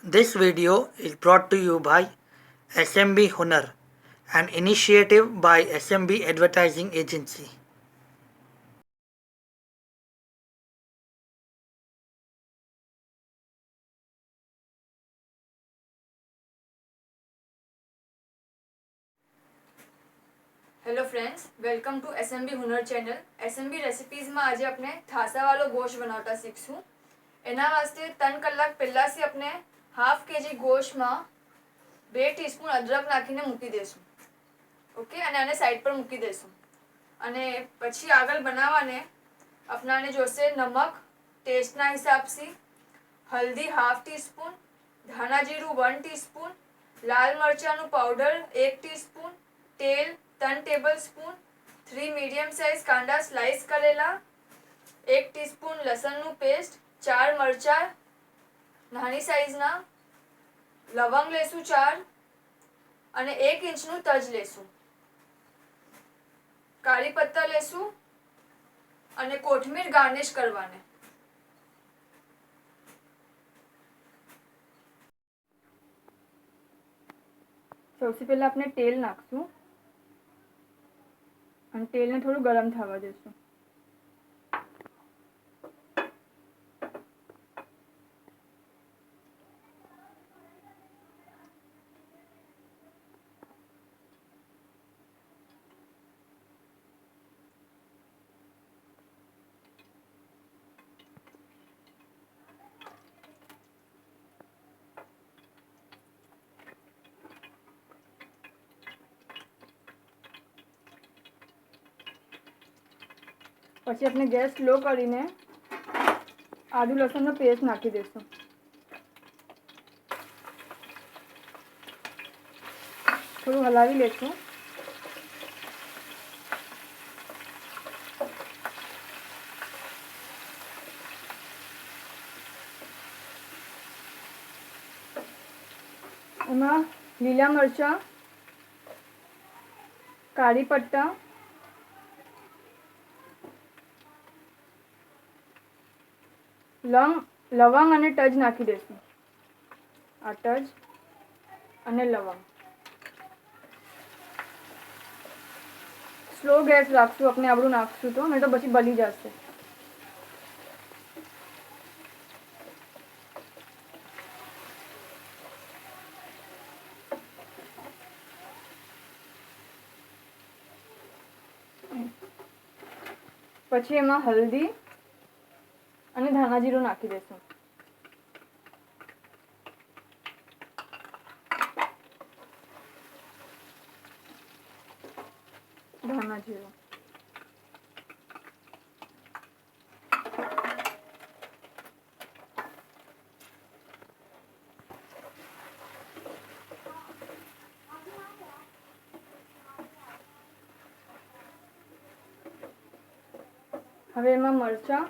This video is brought to you by SMB Hunar, an initiative by SMB Advertising Agency. Hello friends, welcome to SMB Hunar channel. SMB રેસિપીઝમાં આજે આપણે થાસાવાળો ગોશ્ત બનાવતા શીખશું. એના વાસ્તે 3 કલાક પહેલાંથી આપણે હાફ કેજી ગોશ્તમાં 2 ટીસ્પૂન અદરક નાખીને મૂકી દઈશું. ઓકે, અને આને સાઈડ પર મૂકી દઈશું. અને પછી આગળ બનાવવાને આપણાને જોશે નમક ટેસ્ટના હિસાબથી, હલ્દી હાફ ટીસ્પૂન, ધાણા જીરું 1 ટીસ્પૂન, લાલ મરચાંનું પાવડર 1 ટીસ્પૂન, તેલ 3 ટેબલસ્પૂન, 3 મીડિયમ સાઇઝ કાંદા સ્લાઇસ કરેલા, 1 ટીસ્પૂન લસણનું પેસ્ટ, 4 મરચાં નાની સાઇઝના, લવંગ લેશું 4 અને 1 ઇંચનું તજ લેશું, કાળી પત્તા લેશું અને કોથમીર ગાર્નિશ કરવાને. સૌથી પહેલા આપણે તેલ નાખશું અને તેલને થોડું ગરમ થવા દઈશું. પછી આપણે ગેસ સ્લો કરીને આદુ લસણનો પેસ્ટ નાખી દઈશું. થોડું હલાવી લઈશું. એમાં લીલા મરચાં, કાળી પટ્ટા, લવંગ અને તજ નાખી દઈશું. આ તજ અને લવંગ સ્લો ગેસ રાખશું. આપણે આપણું નાખશું તો નહીં તો પછી બળી જશે. પછી એમાં હલ્દી અને ધાણા જીરું નાખી દઈશું. ધાણા જીરું હવે એમાં મરચાં,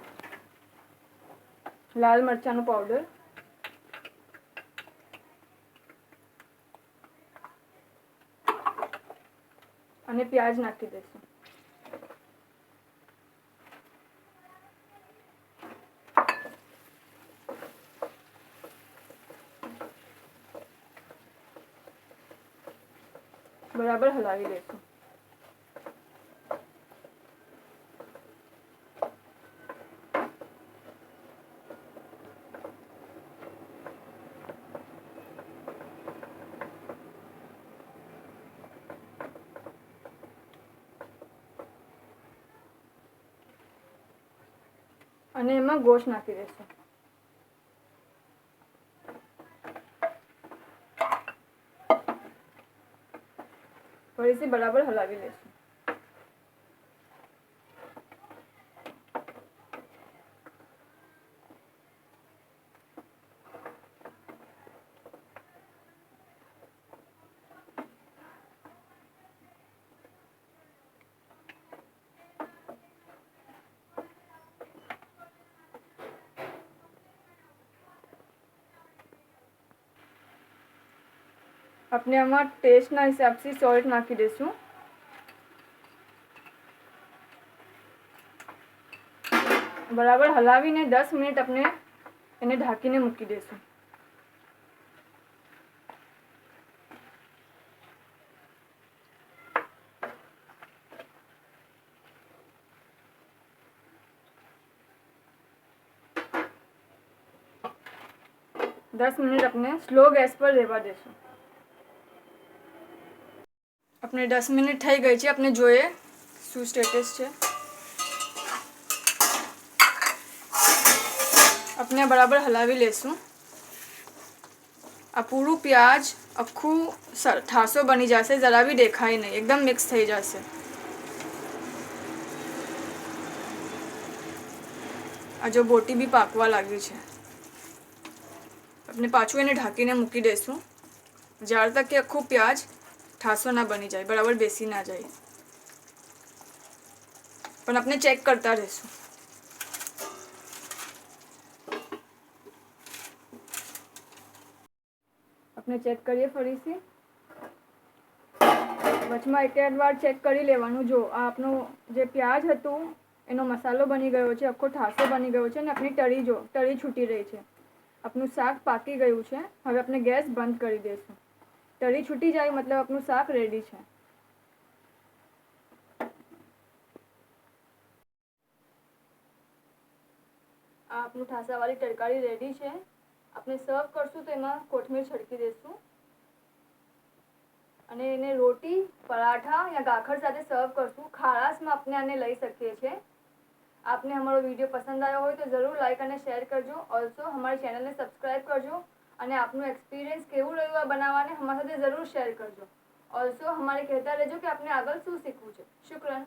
લાલ મરચાંનું પાવડર, અને પ્યાજ નાખી દઈશું. બરાબર હલાવી દઈશું. અને એમાં ગોશ્ત નાખી દઈશું. ફરીથી બરાબર હલાવી લઈશું. આપણે આમાં ટેસ્ટના હિસાબથી સોલ્ટ નાખી દઈશું. બરાબર હલાવીને 10 મિનિટ આપણે એને ઢાંકીને મૂકી દઈશું. 10 મિનિટ આપણે સ્લો ગેસ પર રહેવા દેશું. આપણે 10 મિનિટ થઈ ગઈ છે. આપણે જોઈએ શું સ્ટેટસ છે. આપણે બરાબર હલાવી લેશું. આ પૂરું પ્યાજ આખું ઠાસો બની જશે, જરા બી દેખાય નહીં, એકદમ મિક્સ થઈ જશે. આ જો બોટી બી પાકવા લાગ્યું છે. આપણે પાછું એને ઢાંકીને મૂકી દઈશું જ્યાર તક કે આખું પ્યાજ ઠાસો ના બની જાય, બરાબર બેસી ના જાય. પણ આપણે ચેક કરતા રહીશું. આપણે ચેક કરીએ ફરીથી. વચમાં એક વાર ચેક કરી લેવાનું. જો આ આપણું જે પ્યાજ હતું એનો મસાલો બની ગયો છે, આખો ઠાસો બની ગયો છે, અને આપણી તળી છૂટી રહી છે. આપણું શાક પાકી ગયું છે. હવે આપણે ગેસ બંધ કરી દઈશું. તળી છૂટી જાય મતલબ આપણું શાક રેડી છે. આ આપણું ઠાસાવાળી તરકારી રેડી છે. આપણે સર્વ કરશું તો એમાં કોથમીર છડકી દઈશું અને એને રોટી, પરાઠા યા ગાખર સાથે સર્વ કરશું. ખારાશમાં આપણે આને લઈ શકીએ છીએ. આપને અમારો વિડીયો પસંદ આવ્યો હોય તો જરૂર લાઈક અને શેર કરજો. ઓલ્સો અમારી ચેનલને સબસ્ક્રાઈબ કરજો અને આપનું એક્સપિરિયન્સ કેવું રહ્યું આ બનાવવાને અમારી સાથે જરૂર શેર કરજો. ઓલ્સો અમારે કહેતા રહેજો કે આપને આગળ શું શીખવું છે. શુક્રન.